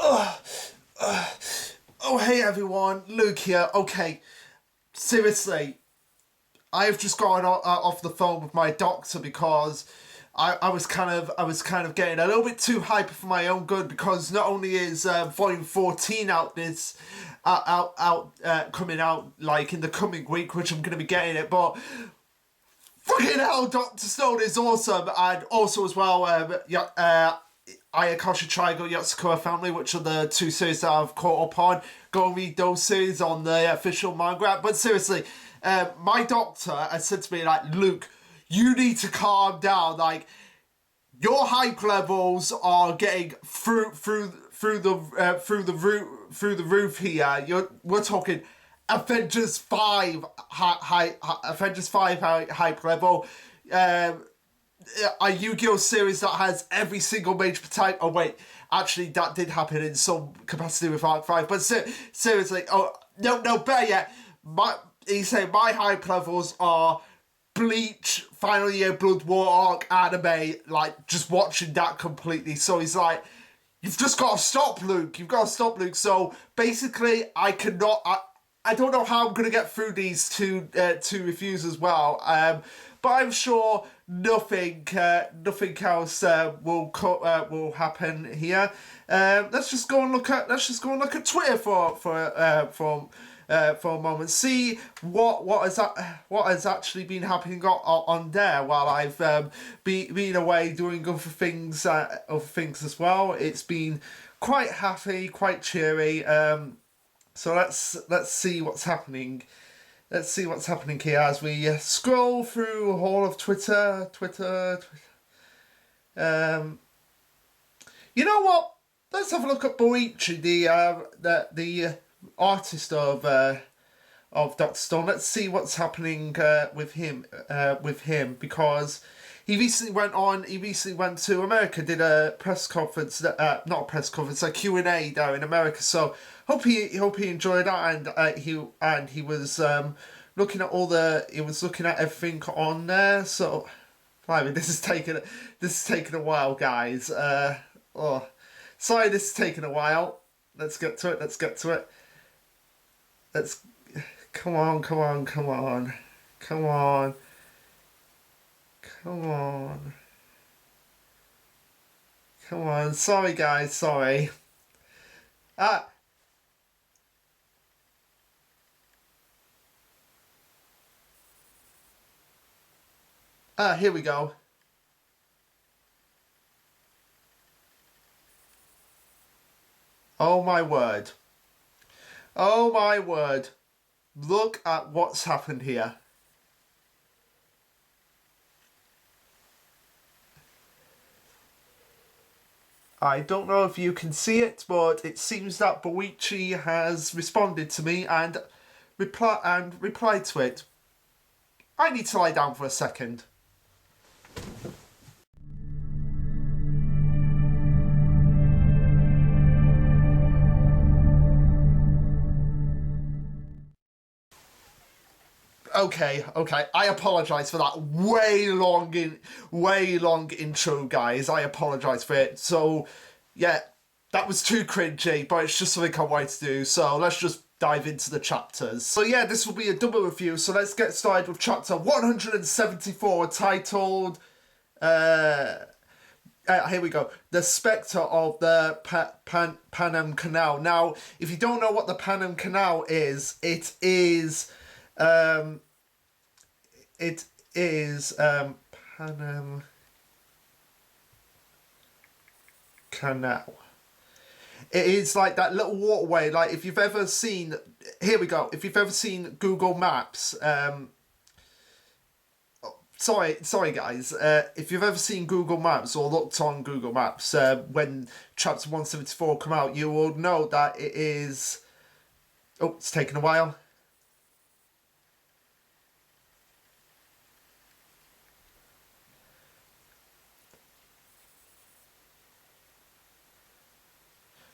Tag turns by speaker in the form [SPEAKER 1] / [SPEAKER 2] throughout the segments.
[SPEAKER 1] Oh, hey everyone, Luke here. Okay, seriously, I have just gotten off the phone with my doctor because I was kind of getting a little bit too hyper for my own good because not only is Volume 14 out this coming out like in the coming week, which I'm gonna be getting it, but fucking hell, Doctor Stone is awesome, and also as well, Ayakashi Triangle Yatsukura Family, which are the two series that I've caught up on. Go read those series on the official manga. But seriously, my doctor has said to me, like, Luke, you need to calm down. Like, your hype levels are getting through the roof here. We're talking Avengers 5 Avengers 5 hype level. A Yu-Gi-Oh series that has every single major type. Oh wait, actually that did happen in some capacity with Arc 5. But seriously, oh no, better yet, he's saying my hype levels are Bleach, Final Year Blood War arc anime, like just watching that completely. So he's like, you've just got to stop, Luke. You've got to stop, Luke. So basically, I cannot. I don't know how I'm gonna get through these two reviews as well. But I'm sure nothing else will happen here. Let's just go and look at Twitter for a moment. See what has actually been happening on there while I've been away doing other things as well. It's been quite happy, quite cheery. So let's see what's happening. Let's see what's happening here as we scroll through all of Twitter. You know what? Let's have a look at Boichi, the artist of Doctor Stone. Let's see what's happening with him because he recently went to America, did a press conference, not a press conference, a Q&A there in America. So hope he enjoyed that, and he was looking at everything on there. So, I mean, this is taking a while, guys. Sorry, this is taking a while. Let's get to it. Come on. Sorry, guys. Sorry. Here we go. Oh my word. Oh my word. Look at what's happened here. I don't know if you can see it, but it seems that Boichi has responded to me and replied to it. I need to lie down for a second. Okay. I apologise for that way long intro, guys. I apologise for it. So, yeah, that was too cringy, but it's just something I wanted to do. So let's just dive into the chapters. So yeah, this will be a double review. So let's get started with chapter 174, titled. Here we go. The Spectre of the Panam Canal. Now, if you don't know what the Panam Canal is, it is Panam Canal. It is like that little waterway. Like if you've ever seen, here we go. If you've ever seen Google Maps, sorry guys. If you've ever seen Google Maps or looked on Google Maps when chapter 174 come out, you will know that it is. Oh, it's taken a while.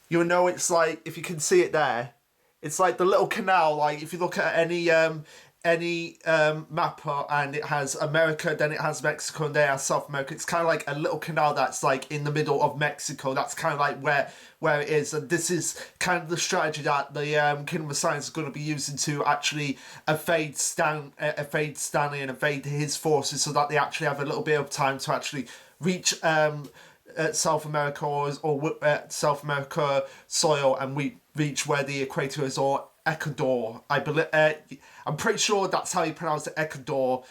[SPEAKER 1] You'll know it's like, if you can see it there, it's like the little canal. Like if you look at any mapper, and it has America, then it has Mexico, and then it has South America. It's kind of like a little canal that's like in the middle of Mexico. That's kind of like where it is, and this is kind of the strategy that the Kingdom of Science is going to be using to actually evade Stanley and evade his forces, so that they actually have a little bit of time to actually reach South America or South America soil, and we reach where the equator is, or Ecuador. I believe I'm pretty sure that's how you pronounce it, Ecuador.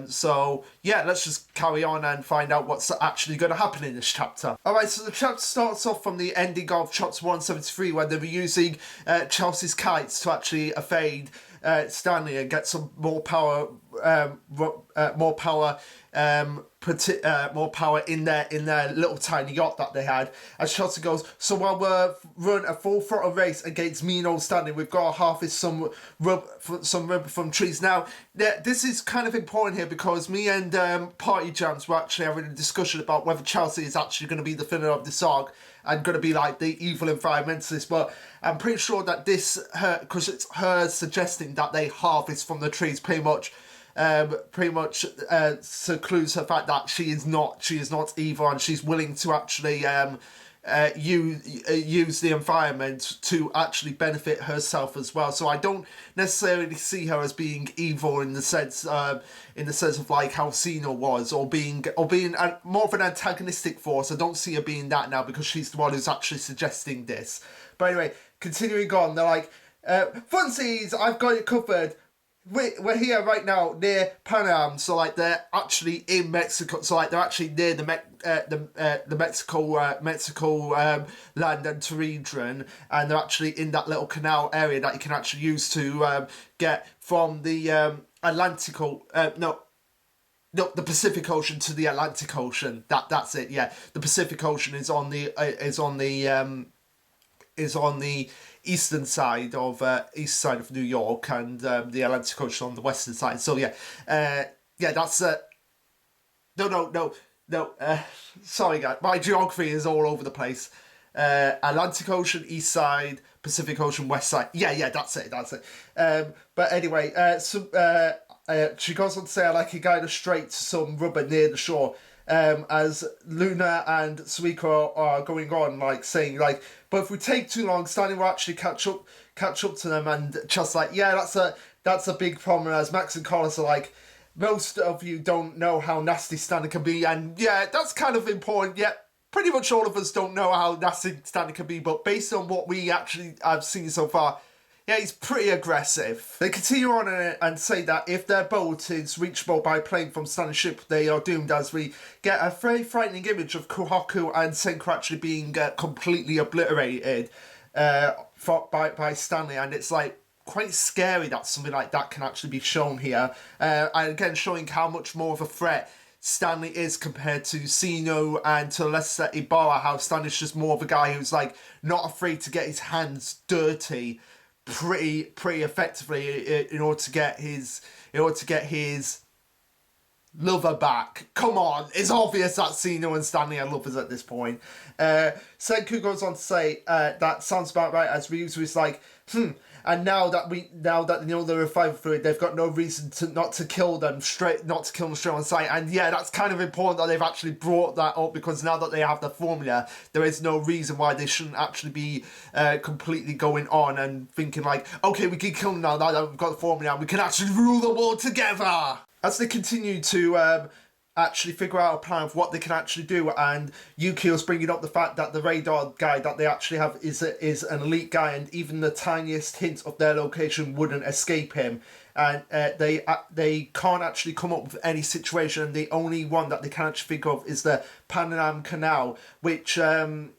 [SPEAKER 1] So yeah, let's just carry on and find out what's actually going to happen in this chapter. Alright, so the chapter starts off from the ending of chapter 173, where they were using Chelsea's kites to actually evade Stanley and get some more power, more power in their little tiny yacht that they had. As Chelsea goes, so while we're run a full throttle race against mean old Stanley, we've got to harvest some rubber from trees. Now, this is kind of important here, because me and Party Jams were actually having a discussion about whether Chelsea is actually going to be the villain of this arc and going to be like the evil environmentalist, but I'm pretty sure that this, because it's her suggesting that they harvest from the trees, pretty much secludes her fact that she is not evil, and she's willing to actually use the environment to actually benefit herself as well. So I don't necessarily see her as being evil in the sense of like how Cena was, or being more of an antagonistic force. I don't see her being that now, because she's the one who's actually suggesting this. But anyway, continuing on, they're like, Funsies, I've got it covered. We're here right now near Panam, so like they're actually in Mexico. So like they're actually near the Mexico land and region, and they're actually in that little canal area that you can actually use to get from the the Pacific Ocean to the Atlantic Ocean. That's it. Yeah, the Pacific Ocean is on the eastern side of New York, and the Atlantic Ocean on the western side. So yeah, that's sorry guys, my geography is all over the place. Atlantic Ocean east side, Pacific Ocean west side. Yeah, that's it. But anyway, she goes on to say, I like a guide us straight to some rubber near the shore. As Luna and Suiko are going on, like saying like, but if we take too long, Stanley will actually catch up to them, and just like, yeah, that's a big problem. As Max and Collis are like, most of you don't know how nasty Stanley can be, and yeah, that's kind of important. Yeah, pretty much all of us don't know how nasty Stanley can be, but based on what we actually have seen so far, yeah, he's pretty aggressive. They continue on and say that if their boat is reachable by plane from Stanley's ship, they are doomed, as we get a very frightening image of Kohaku and Senku actually being completely obliterated by Stanley, and it's like quite scary that something like that can actually be shown here. And again, showing how much more of a threat Stanley is compared to Sino and to lesser Ibarra, how Stanley's just more of a guy who's like not afraid to get his hands dirty pretty effectively in order to get his lover back. Come on, it's obvious that Sino and Stanley are lovers at this point. Senku goes on to say that sounds about right, as Ryuzu is like, and now that they know the revival fluid, they've got no reason not to kill them straight on sight. And yeah, that's kind of important that they've actually brought that up, because now that they have the formula, there is no reason why they shouldn't actually be completely going on and thinking like, okay, we can kill them now that we've got the formula, and we can actually rule the world together. As they continue to actually figure out a plan of what they can actually do, and Yukio's bringing up the fact that the radar guy that they actually have is an elite guy, and even the tiniest hint of their location wouldn't escape him, and they can't actually come up with any situation. The only one that they can actually think of is the Panam Canal, which Chrome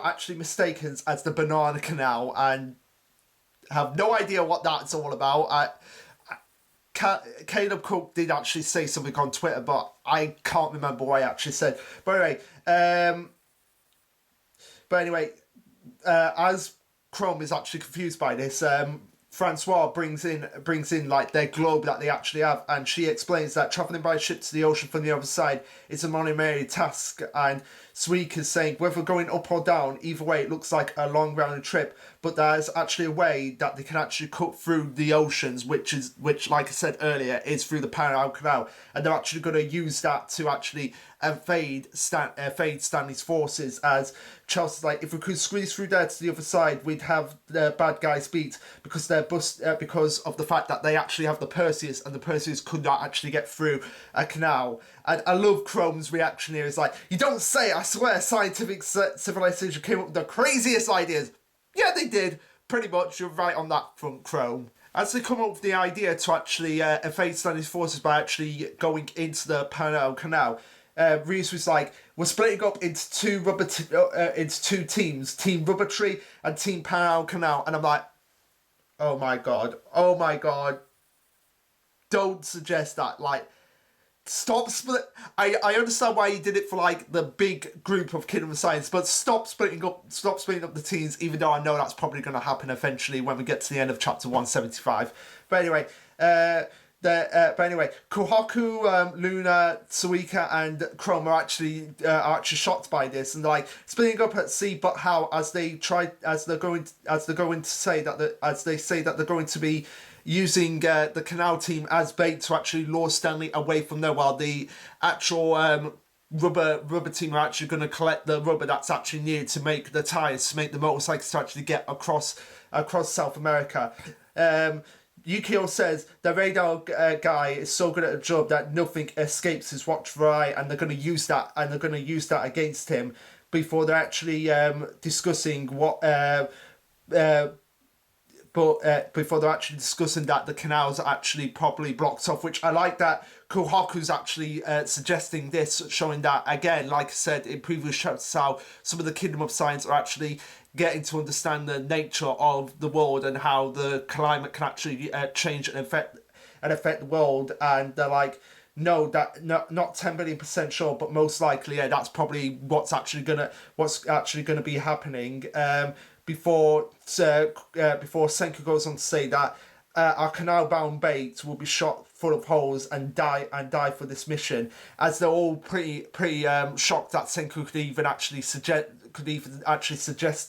[SPEAKER 1] actually mistaken as the Banana Canal, and have no idea what that's all about. Caleb Cook did actually say something on Twitter, but I can't remember what I actually said. But anyway, as Chrome is actually confused by this, Francois brings in like their globe that they actually have, and she explains that traveling by ship to the ocean from the other side is a monumentary task, and Suika is saying whether going up or down, either way it looks like a long round trip, but there's actually a way that they can actually cut through the oceans, which like I said earlier is through the Panama Canal, and they're actually going to use that to actually evade Stanley's forces. As Chelsea's like, if we could squeeze through there to the other side, we'd have the bad guys beat because because of the fact that they actually have the Perseus, and the Perseus could not actually get through a canal. And I love Chrome's reaction here. Is like, you don't say, I swear scientific civilization came up with the craziest ideas. Yeah, they did. Pretty much, you're right on that front, Chrome. As they come up with the idea to actually evade Stanley's forces by actually going into the Panama Canal, Reeves was like, we're splitting up into two teams, Team Rubber Tree and Team Panama Canal. And I'm like, oh my god, don't suggest that. Like, stop split. I understand why he did it for like the big group of Kingdom of Science, but stop splitting up the teams. Even though I know that's probably going to happen eventually when we get to the end of chapter 175. But anyway, Kohaku, Luna, Suika, and Chrome are actually shocked by this, and they're like splitting up at sea. But how? As they're going to say that they're going to be using the Canal team as bait to actually lure Stanley away from there, while the actual rubber team are actually going to collect the rubber that's actually needed to make the tires, to make the motorcycles to actually get across South America. Yukio says the radar guy is so good at the job that nothing escapes his watchful eye, and they're going to use that against him before they're actually discussing what. Before they're actually discussing that the canals are actually properly blocked off, which I like that Kohaku's actually suggesting this, showing that, again, like I said in previous chapters, how some of the Kingdom of Science are actually getting to understand the nature of the world and how the climate can actually change and affect the world, and they're like, no, that not 10 billion% sure, but most likely, yeah, that's probably what's actually gonna be happening. Before Senku goes on to say that our canal-bound bait will be shot full of holes and die for this mission, as they're all pretty shocked that Senku could even actually suggest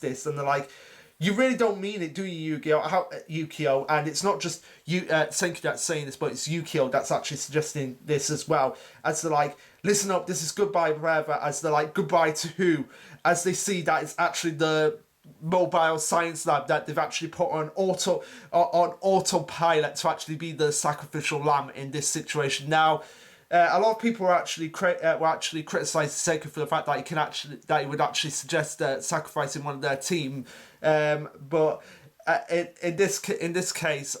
[SPEAKER 1] this, and they're like, you really don't mean it, do you, Yukio? And it's not just Senku that's saying this, but it's Yukio that's actually suggesting this as well. As they're like, listen up, this is goodbye forever. As they're like, goodbye to who? As they see that it's actually the mobile science lab that they've actually put on autopilot to actually be the sacrificial lamb in this situation. Now, a lot of people were actually criticising Senku for the fact that he would actually suggest sacrificing one of their team, but in this case,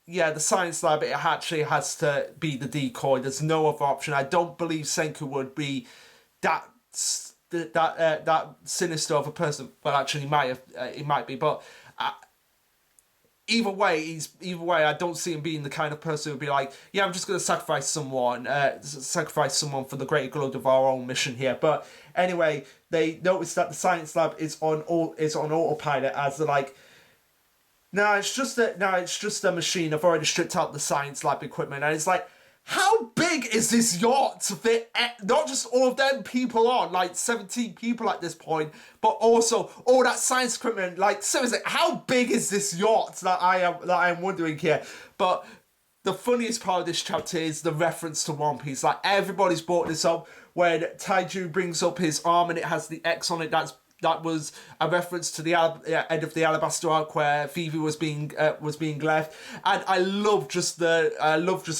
[SPEAKER 1] yeah, the science lab, it actually has to be the decoy. There's no other option. I don't believe Senku would be that sinister of a person. Well, actually, he might be, but either way, I don't see him being the kind of person who would be like, yeah, I'm just going to sacrifice someone for the greater good of our own mission here. But anyway, they notice that the science lab is on autopilot, as they're like, no, it's just a machine. I've already stripped out the science lab equipment, and it's like, how big is this yacht to fit not just all of them people on, like 17 people at this point, but also all that science equipment? Like, seriously, how big is this yacht that I am wondering here? But the funniest part of this chapter is the reference to One Piece. Like, everybody's brought this up when Taiju brings up his arm and it has the X on it. That was a reference to the end of the Alabasta arc where Vivi was being left, and I love just the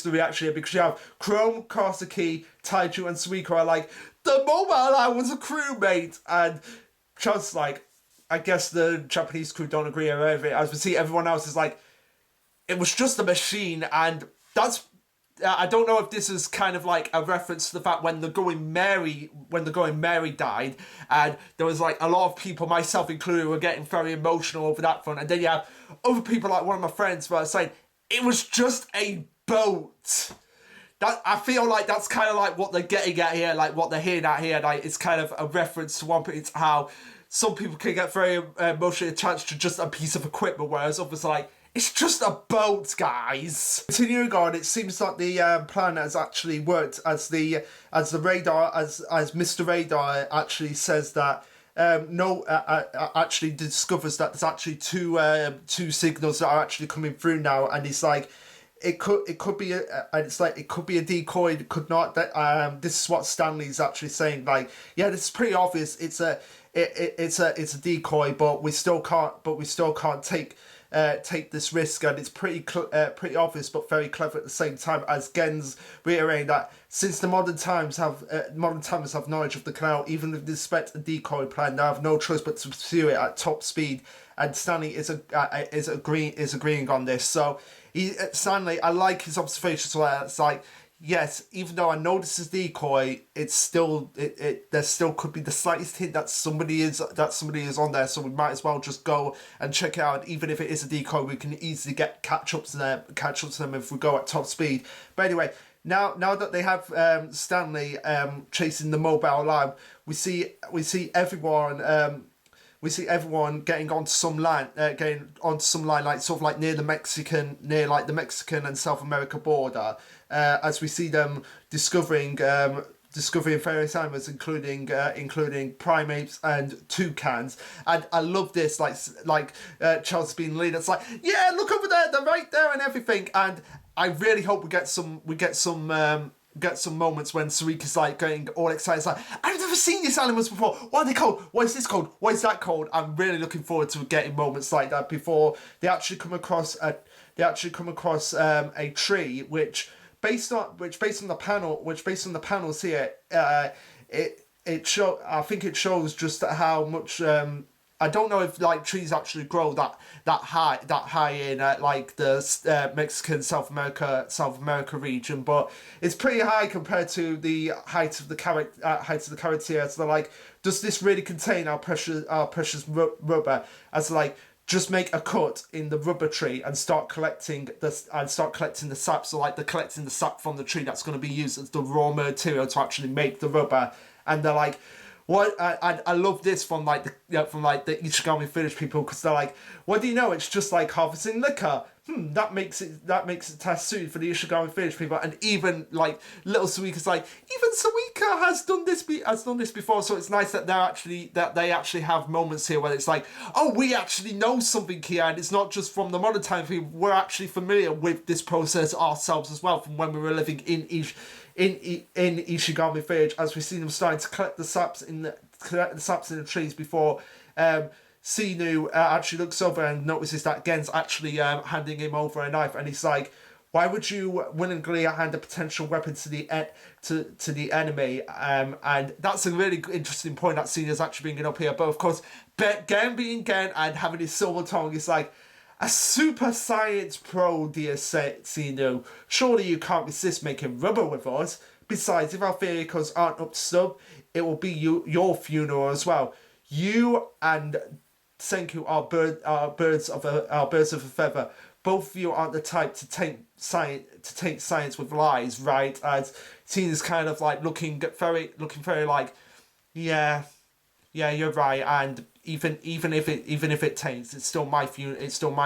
[SPEAKER 1] reaction here, because you have Chrome, Karsuki, Taiju, and Suiko are like, the Mobile Eye was a crewmate, and just like, I guess the Japanese crew don't agree over it, as we see everyone else is like, it was just a machine. And that's, I don't know if this is kind of like a reference to the fact when the Going Mary died, and there was like a lot of people, myself included, were getting very emotional over that front, and then you have other people like one of my friends who are saying it was just a boat. That, I feel like that's kind of like what they're getting at here, like what they're hearing at here. Like, it's kind of a reference to One Piece. It's how some people can get very emotionally attached to just a piece of equipment, whereas others are like, It's just a boat, guys. Continuing on, it seems like the plan has actually worked as the radar as Mr. Radar actually says that no actually discovers that there's actually two signals that are actually coming through now, and he's like, it could be and it's like it could be a decoy, it could not. That this is what Stanley's actually saying. Like, yeah, this is pretty obvious. It's a decoy, but we still can't take this risk, and it's pretty obvious but very clever at the same time, as Gen's reiterating that since the modern times have knowledge of the canal, even if they suspect a decoy plan, they have no choice but to pursue it at top speed. And Stanley is agreeing on this. So Stanley, I like his observations where it's like, yes, even though I know this is decoy, it's still there still could be the slightest hint that somebody is on there, so we might as well just go and check it out. Even if it is a decoy, we can easily catch up to them if we go at top speed. But anyway, now that they have Stanley chasing the mobile lab, we see everyone. We see everyone getting onto some line, like sort of like near the Mexican and South America border, as we see them discovering various animals, including primates and toucans. And I love this, like Charles being lead. It's like, yeah, look over there, they're right there and everything. And I really hope we get some moments when Sarika's like getting all excited. It's like, I've never seen these animals before. What are they called? What is this called? What is that called? I'm really looking forward to getting moments like that before they actually come across a tree, which based on the panels here, I think it shows just how much. I don't know if like trees actually grow that high in like the Mexican South America region, but it's pretty high compared to the height of the carrots here. So they're like, does this really contain our precious rubber? As like, just make a cut in the rubber tree and start collecting the sap. So like they're collecting the sap from the tree that's going to be used as the raw material to actually make the rubber. And they're like, what? I love this from like the Ishigami Village people, because they're like, what do you know? It's just like harvesting liquor. That makes it test suited for the Ishigami Village people. And even like little Suika's like, even Suika has done this before. So it's nice that they actually have moments here where it's like, oh, we actually know something here, and it's not just from the modern time people. We're actually familiar with this process ourselves as well from when we were living in Ishigami Village, as we see them starting to collect the saps in the trees before Sinu actually looks over and notices that Gen's actually handing him over a knife, and he's like, why would you willingly hand a potential weapon to the enemy? And that's a really interesting point that Sinu's actually bringing up here. But of course, Gen being Gen and having his silver tongue is like, a super science pro, dear Sinu. Surely you can't resist making rubber with us. Besides, if our vehicles aren't up to snuff, it will be your funeral as well. You and Senku are birds of a feather. Both of you aren't the type to take science with lies, right? As Sinu's kind of like looking very like, yeah, you're right, and even if it taints, it's still my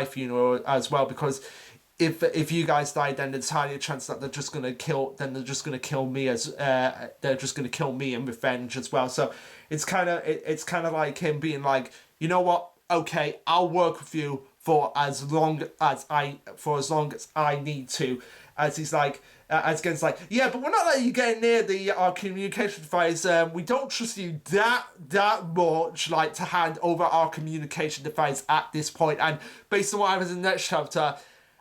[SPEAKER 1] funeral as well, because if you guys die, then there's highly a chance that they're just gonna kill me in revenge as well. So it's kind of like him being like, you know what, okay, I'll work with you for as long as I need to, as he's like, as Gen's like, yeah, but we're not letting you get near our communication device. We don't trust you that much, like, to hand over our communication device at this point. And based on what happens in the next chapter,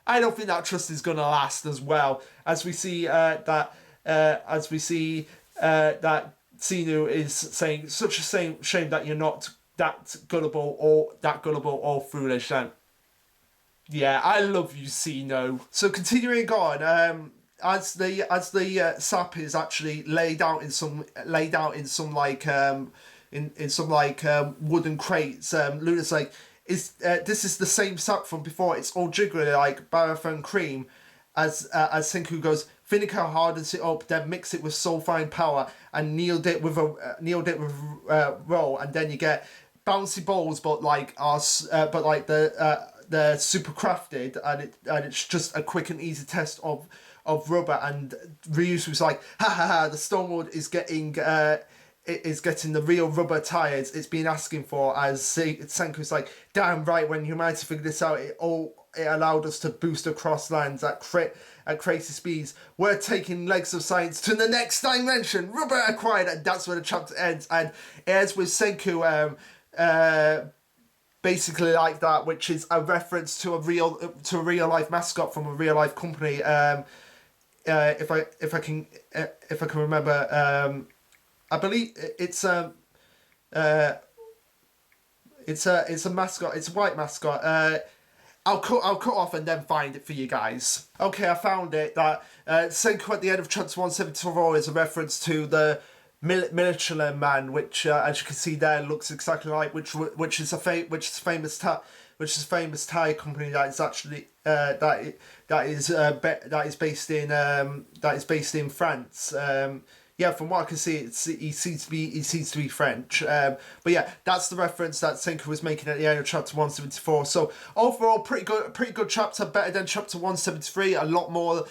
[SPEAKER 1] I don't think that trust is gonna last as well. As we see that Sinu is saying, such a shame that you're not that gullible or foolish. And yeah, I love you, Sinu. So continuing on, as the sap is actually laid out in some wooden crates, Luna's like, this is the same sap from before. It's all jiggly like paraffin cream. As Senku goes, vinegar hardens it up, then mix it with sulfine powder and knead it with roll, and then you get bouncy balls, but the they're super crafted, and it's just a quick and easy test of rubber. And Ryuzu was like, ha ha ha, the Stormlord is getting the real rubber tires it's been asking for. As Senku's like, damn right, when humanity figured this out, it allowed us to boost across lands at crazy speeds. We're taking legs of science to the next dimension. Rubber acquired, and that's where the chapter ends. And it ends with Senku basically like that, which is a reference to a real life mascot from a real life company. If I can remember, I believe it's a mascot. It's a white mascot. I'll cut off and then find it for you guys. Okay, I found it. That Senku at the end of chapter 174 is a reference to the Michelin Man, which as you can see there looks exactly like which is a famous tire company that is actually that is based in France. Yeah, from what I can see, he seems to be French. But yeah, that's the reference that Senku was making at the end of chapter 174. So overall, pretty good chapter, better than chapter 173. A lot more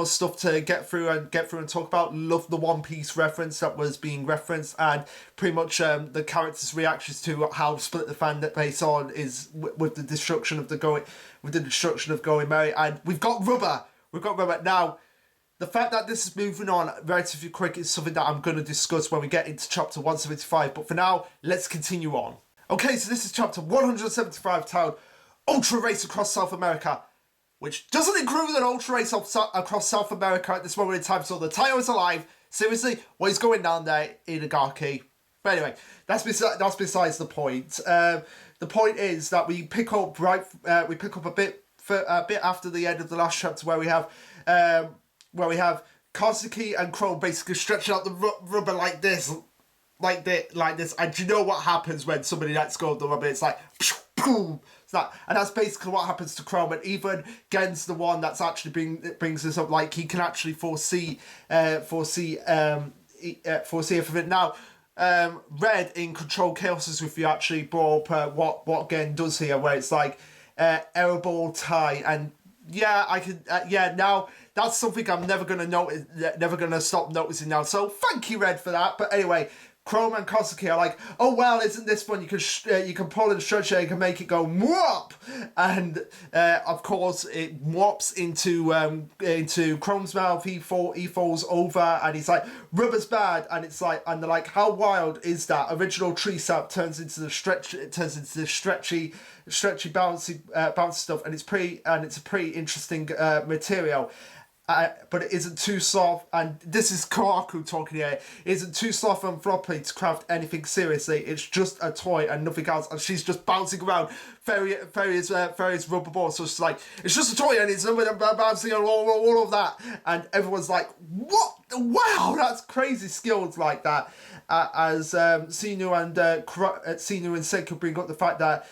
[SPEAKER 1] stuff to get through and talk about. Love the One Piece reference that was being referenced, and pretty much the characters' reactions to how split the fan base on is with the destruction of Going Merry. And we've got rubber now. The fact that this is moving on relatively quick is something that I'm going to discuss when we get into chapter 175, but for now, let's continue on. Okay, so this is chapter 175 titled Ultra Race Across South America, which doesn't include an ultra race across South America at this moment in time, so the title is alive. Seriously, what is going down there in Agaki? But anyway, that's besides the point. The point is that we pick up a bit after the end of the last chapter where we have Kozuki and Chrome basically stretching out the rubber like this. And you know what happens when somebody lets go of the rubber? It's like, boom. And that's basically what happens to Chrome. And even Gen's the one that's actually brings this up. Like, he can actually foresee everything. Now, Red in Control Chaos with you actually brought up what Gen does here, where it's like Ereball tie, and yeah, I can now. That's something I'm never gonna stop noticing now. So thank you, Red, for that. But anyway, Chrome and Kosuke are like, oh well, isn't this fun? You can pull and stretch it, you can make it go mwop, and of course it warps into Chrome's mouth. He falls over, and he's like, rubber's bad, and it's like, and they're like, how wild is that? Original tree sap turns into the stretchy bouncy stuff, and it's a pretty interesting material. But it isn't too soft, and this is Kawaku talking here, it isn't too soft and floppy to craft anything seriously. It's just a toy and nothing else, and she's just bouncing around various rubber balls. So it's like, it's just a toy and it's bouncing and all of that, and everyone's like, what? Wow, that's crazy skills like that. As Sinu and Senku bring up the fact that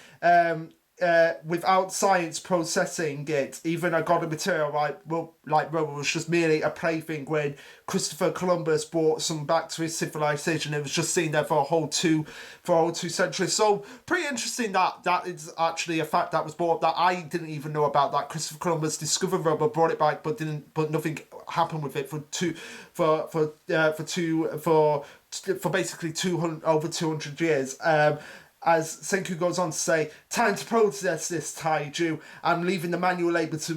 [SPEAKER 1] without science processing it, even a god of material like rubber was just merely a plaything. When Christopher Columbus brought some back to his civilization, it was just seen there for a whole two centuries. So pretty interesting that is actually a fact that was brought up that I didn't even know about. That Christopher Columbus discovered rubber, brought it back, but nothing happened with it for basically over 200 years. As Senku goes on to say, time to process this, Taiju. I'm leaving the manual labor to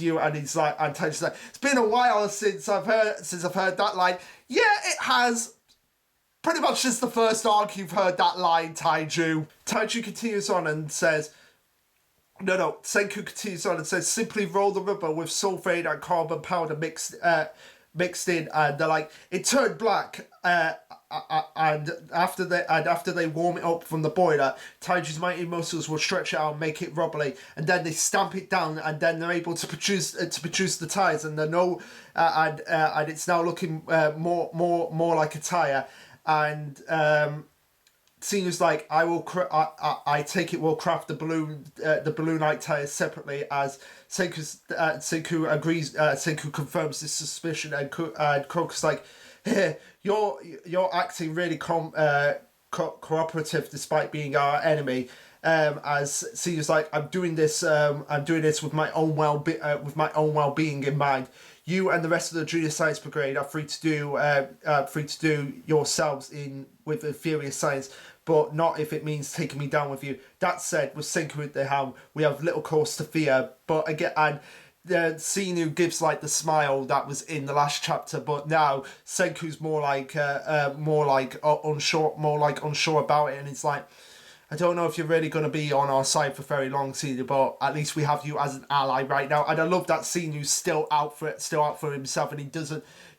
[SPEAKER 1] you. And he's like, and Taiju's like, it's been a while since I've heard that line. Yeah, it has. Pretty much since the first arc you've heard that line, Taiju. Taiju continues on and says, No, Senku continues on and says, simply roll the rubber with sulfate and carbon powder mixed in, and they're like, it turned black, and after they warm it up from the boiler, Taiju's mighty muscles will stretch it out and make it rubbly, and then they stamp it down, and then they're able to produce the tires, and and it's now looking more like a tire, and Sinu's like, I take it we'll craft the balloonite tires separately. As Senku agrees, Senku confirms this suspicion, and Krokus like, here, you're acting really cooperative despite being our enemy. as Cedar's like, I'm doing this with my own well-being in mind. You and the rest of the Junior Science Brigade are free to do yourselves in with the Furious Science, but not if it means taking me down with you. That said, with Senku at the helm, we have little cause to fear. But again, and Xenu gives like the smile that was in the last chapter, but now Senku's more like unsure about it, and it's like, I don't know if you're really going to be on our side for very long, Xenu, but at least we have you as an ally right now. And I love that Xenu's still out for himself, and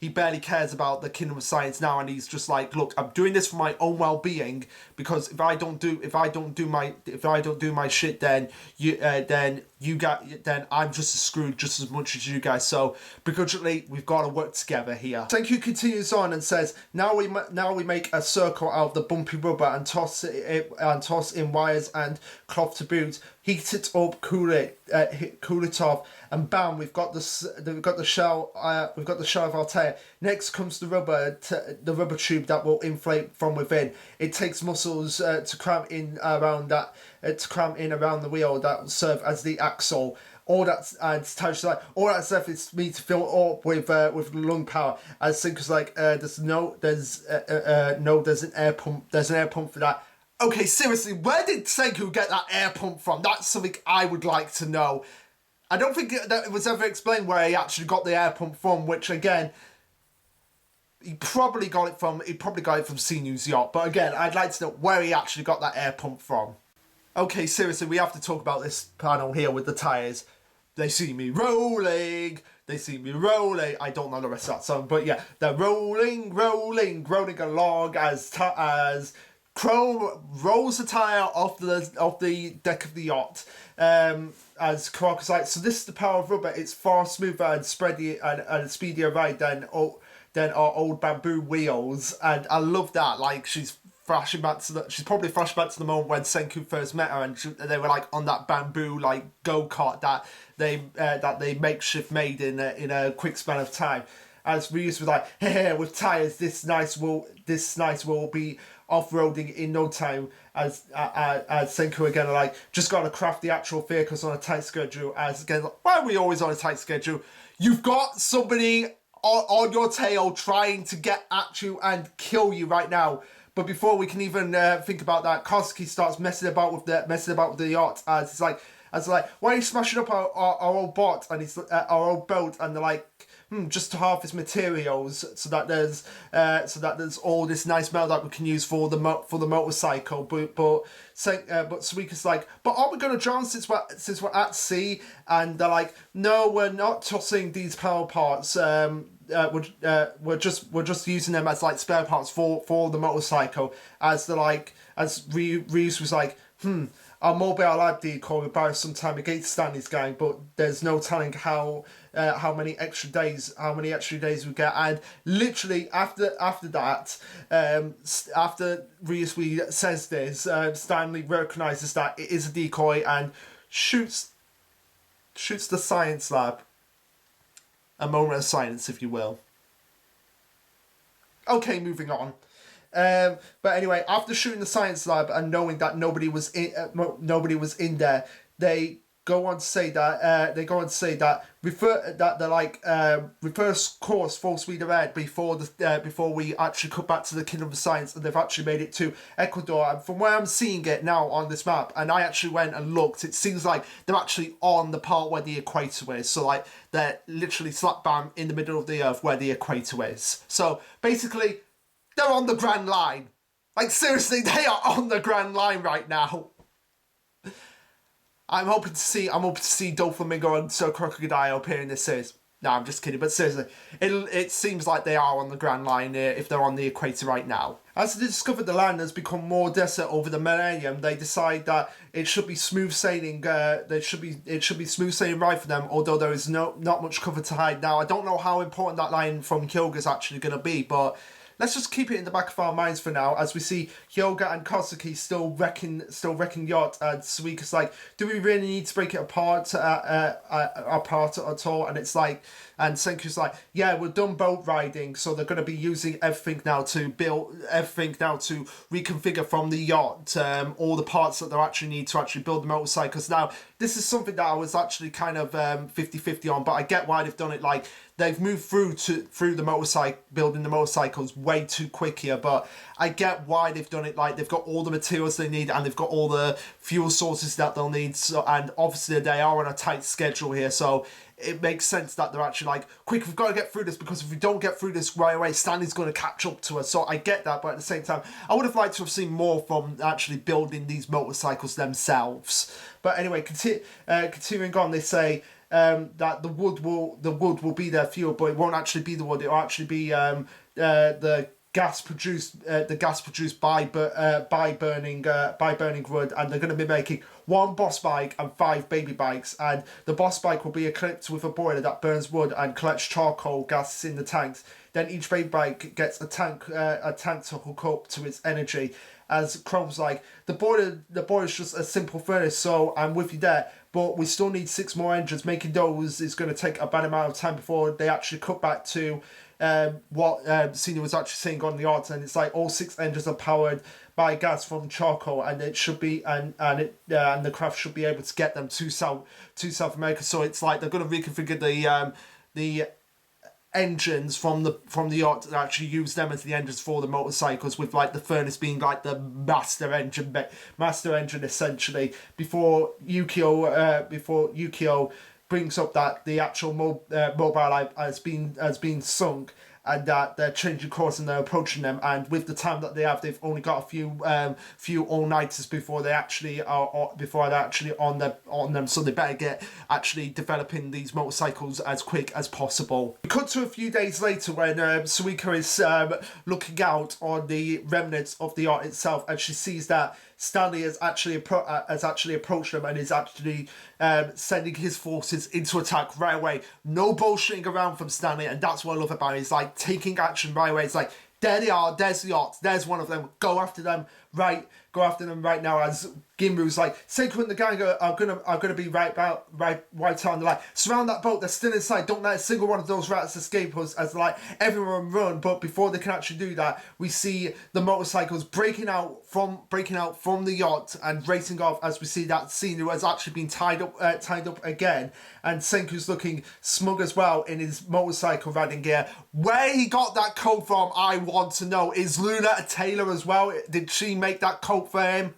[SPEAKER 1] he barely cares about the Kingdom of Science now, and he's just like, look, I'm doing this for my own well-being, because if I don't do my shit, then I'm just as screwed just as much as you guys. So begrudgingly, we've got to work together here. Senku continues on and says, now we make a circle out of the bumpy rubber and toss in wires and cloth to boot. Heat it up, cool it off, and bam, we've got the shell of our tire. Next comes the rubber tube that will inflate from within. It takes muscles to cram in around the wheel that will serve as the axle. All that's left is me to fill up with lung power. As Senku's like, there's an air pump. There's an air pump for that. Okay, seriously, where did Senku get that air pump from? That's something I would like to know. I don't think that it was ever explained where he actually got the air pump from, which again, he probably got it from Xenu's yacht. But again, I'd like to know where he actually got that air pump from. Okay, seriously, we have to talk about this panel here with the tyres. They see me rolling. I don't know the rest of that song, but yeah, they're rolling along as Chrome rolls the tyre off the deck of the yacht. As Karaku's like, so this is the power of rubber. It's far smoother and and speedier ride than our old bamboo wheels. And I love that. Like, she's probably flashing back to the moment when Senku first met her, and they were like on that bamboo like go-kart that they makeshift made in a quick span of time. As Ryus was like, hey, with tyres, this nice will be off-roading in no time. As Senku again are like, just got to craft the actual vehicles on a tight schedule. As again, like, why are we always on a tight schedule? You've got somebody on your tail trying to get at you and kill you right now. But before we can even think about that, Kosuke starts messing about with the yacht. As it's like, why are you smashing up our old boat? And it's our old boat, and they're like, just to half its materials, so that there's all this nice metal that we can use for the motorcycle. But Suika's like, but aren't we gonna drown since we're at sea? And they're like, no, we're not tossing these power parts. We're just using them as like spare parts for the motorcycle. As Ryus was like, our mobile lab decoy will buy us some time against Stanley's gang, but there's no telling how many extra days we get. And literally after that, after Ryusui says this, Stanley recognizes that it is a decoy and shoots the science lab. A moment of silence, if you will. Okay, moving on. But anyway, after shooting the science lab and knowing that nobody was in there, they go on to say that reverse course full speed ahead before we actually cut back to the Kingdom of Science, and they've actually made it to Ecuador. And from where I'm seeing it now on this map, and I actually went and looked, it seems like they're actually on the part where the equator is. So like they're literally slap bam in the middle of the earth where the equator is. So basically, they're on the Grand Line. Like, seriously, they are on the Grand Line right now. I'm hoping to see Doflamingo and Sir Crocodile appear in this series. No, I'm just kidding. But seriously, it seems like they are on the Grand Line if they're on the equator right now. As they discover the land has become more desolate over the millennium, they decide that it should be smooth sailing. It should be smooth sailing right for them. Although there is not much cover to hide. Now, I don't know how important that line from Kyoga is actually going to be, but let's just keep it in the back of our minds for now, as we see Hyoga and Kozuki still wrecking yacht, and Suika's like, do we really need to break it apart at all? And it's like, and Senku's like, yeah, we're done boat riding, so they're going to be using everything now to reconfigure from the yacht, all the parts that they actually need to actually build the motorcycles. Now, this is something that I was actually kind of 50-50 on, but I get why they've done it. Like, they've moved through the motorcycle, building the motorcycles way too quick here, but I get why they've done it. Like, they've got all the materials they need, and they've got all the fuel sources that they'll need, so, and obviously they are on a tight schedule here, so it makes sense that they're actually like, quick, we've got to get through this, because if we don't get through this right away, Stanley's going to catch up to us. So I get that, but at the same time, I would have liked to have seen more from actually building these motorcycles themselves. But anyway, continuing on, they say that the wood will be their fuel, but it won't actually be the wood. It'll actually be the gas produced by burning wood, and they're going to be making one boss bike and 5 baby bikes, and the boss bike will be equipped with a boiler that burns wood and collects charcoal gases in the tanks. Then each baby bike gets a tank to hook up to its energy. As Chrome's like, the boiler's just a simple furnace, so I'm with you there, but we still need 6 more engines. Making those is going to take a bad amount of time before they actually cut back to what Senior was actually saying on the odds, and it's like all 6 engines are powered by gas from charcoal, and it should be and the craft should be able to get them to South America. So it's like they're going to reconfigure the engines from the yacht and actually use them as the engines for the motorcycles, with like the furnace being like the master engine essentially, before Yukio brings up that the actual mobile has been sunk, and that they're changing course and they're approaching them, and with the time that they have, they've only got a few all-nighters before they're actually on them, so they better get actually developing these motorcycles as quick as possible. We cut to a few days later when Suika is looking out on the remnants of the yacht itself, and she sees that Stanley has actually approached them and is actually sending his forces into attack right away. No bullshitting around from Stanley, and that's what I love about it. He's like taking action right away. It's like, there they are, there's the yacht, there's one of them, go after them right now. As Ginryu's like, Senku and the gang are gonna be right on the line. Surround that boat, they're still inside, don't let a single one of those rats escape us, as like everyone run. But before they can actually do that, we see the motorcycles breaking out from the yacht and racing off, as we see that Senior has actually been tied up again, and Senku's looking smug as well in his motorcycle riding gear. Where he got that coat from, I want to know. Is Luna a tailor as well? Did she make that coat for him?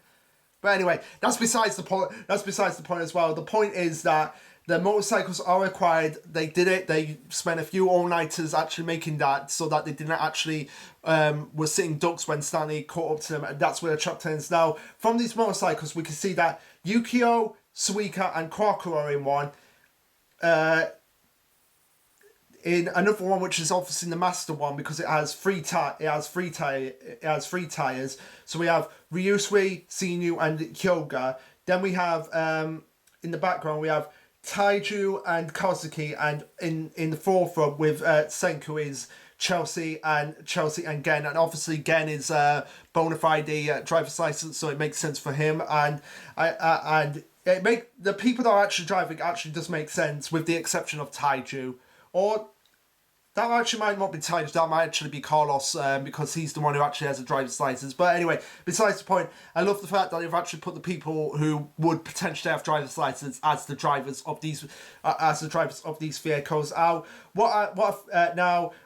[SPEAKER 1] But anyway, that's besides the point as well. The point is that the motorcycles are required. They did it. They spent a few all-nighters actually making that, so that they didn't actually were sitting ducks when Stanley caught up to them, and that's where the chapter ends. Now, from these motorcycles, we can see that Yukio, Suika, and Kwaku are in one. In another one, which is obviously the master one, because it has three tires. So we have Ryusui, Sinu, and Hyoga. Then we have in the background we have Taiju and Kozuki, and in the forefront with Senku is Chelsea and Gen, and obviously Gen is bona fide driver's license, so it makes sense for him, and the people that are actually driving actually does make sense, with the exception of Taiju. Or that actually might not be Taiju, that might actually be Carlos, because he's the one who actually has a driver's license. But anyway, besides the point, I love the fact that they've actually put the people who would potentially have driver's license as the drivers of these vehicles. Now,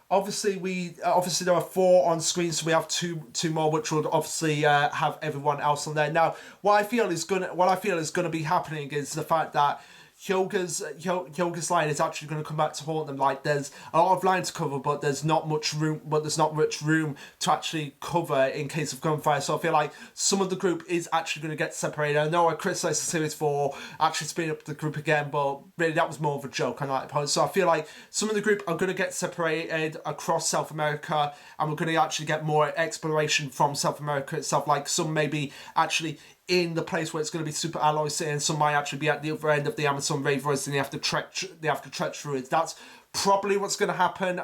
[SPEAKER 1] obviously there are 4 on screen, so we have two more, which would obviously have everyone else on there. Now, what I feel is gonna be happening is the fact that Hyoga's line is actually going to come back to haunt them. Like, there's a lot of line to cover, but there's not much room to actually cover in case of gunfire. So I feel like some of the group is actually going to get separated. I know I criticised the series for actually splitting up the group again, but really that was more of a joke on that point. So I feel like some of the group are going to get separated across South America, and we're going to actually get more exploration from South America itself. Like, some maybe actually in the place where it's going to be Super Alloy City, and some might actually be at the other end of the Amazon Rainforest, and they have to trek through it. That's probably what's going to happen.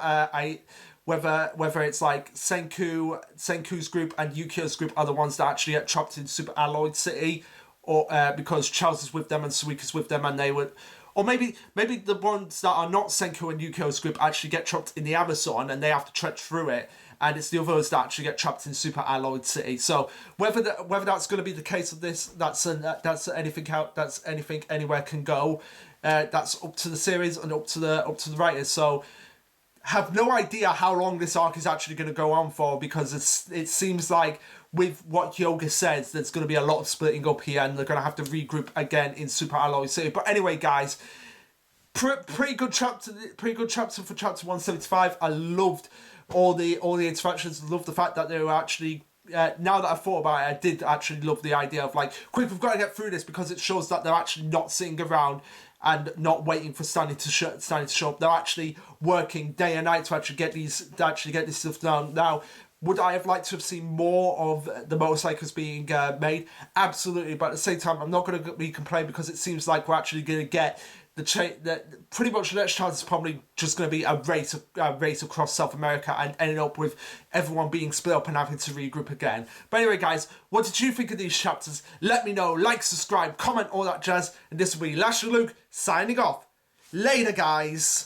[SPEAKER 1] whether it's like Senku's group and Yukio's group are the ones that actually get trapped in Super Alloy City, or because Charles is with them and Suika's with them, and they would. Or maybe the ones that are not Senku and Yukio's group actually get trapped in the Amazon and they have to trek through it, and it's the others that actually get trapped in Super Alloy City. So whether that's going to be the case of this, that's anything out, that's anything anywhere can go. That's up to the series and up to the writers. So have no idea how long this arc is actually going to go on for, because it seems like with what Yoga says, there's going to be a lot of splitting up here, and they're going to have to regroup again in Super Alloy City. But anyway, guys, pretty good chapter for chapter 175. I loved all the interactions. Loved the fact that they were actually. Now that I've thought about it, I did actually love the idea of like, quick, we've got to get through this, because it shows that they're actually not sitting around and not waiting for Stanley to show up. They're actually working day and night to actually get this stuff done. Now, would I have liked to have seen more of the motorcycles being made? Absolutely, but at the same time, I'm not going to be complaining, because it seems like we're actually going to get that pretty much the next chance is probably just going to be a race across South America, and ending up with everyone being split up and having to regroup again. But anyway, guys, what did you think of these chapters? Let me know. Like, subscribe, comment, all that jazz. And this will be Lasher Luke signing off. Later, guys.